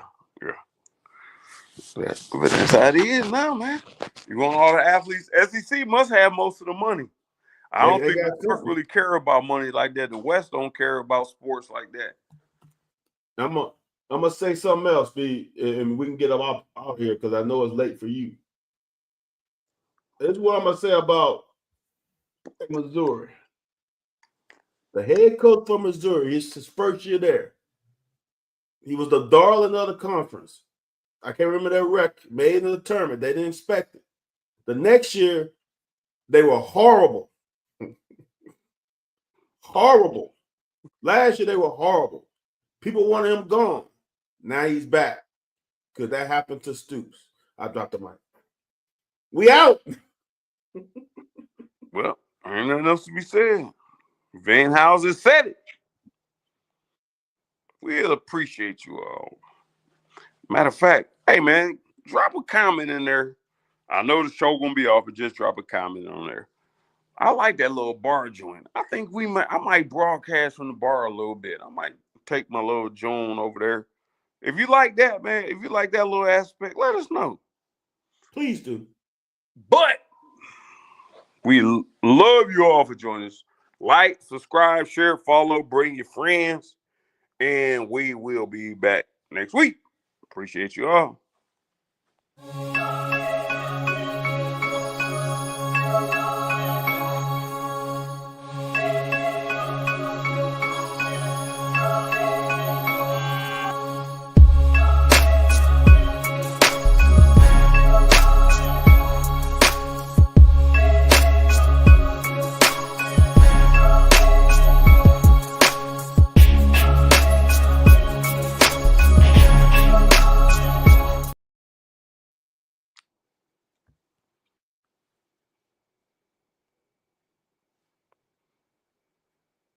But that's how it is now, man. You want all the athletes. SEC must have most of the money. I don't think the West really care about money like that. The West don't care about sports like that. I'm gonna say something else, B, and we can get out here because I know it's late for you. This is what I'm gonna say about Missouri. The head coach for Missouri, it's his first year there. He was the darling of the conference. I can't remember their record. Made in the tournament. They didn't expect it. The next year, they were horrible. Horrible. Last year, they were horrible. People wanted him gone. Now he's back. Because that happened to Stoops. I dropped the mic. We out. Well, ain't nothing else to be said. Van Housen said it. We'll appreciate you all. Matter of fact, hey man, drop a comment in there. I know the show gonna be off, but just drop a comment on there. I like that little bar joint. I think I might broadcast from the bar a little bit. I might take my little joint over there. If you like that, man, if you like that little aspect, let us know. Please do. But we love you all for joining us. Like, subscribe, share, follow, bring your friends, and we will be back next week. Appreciate you all.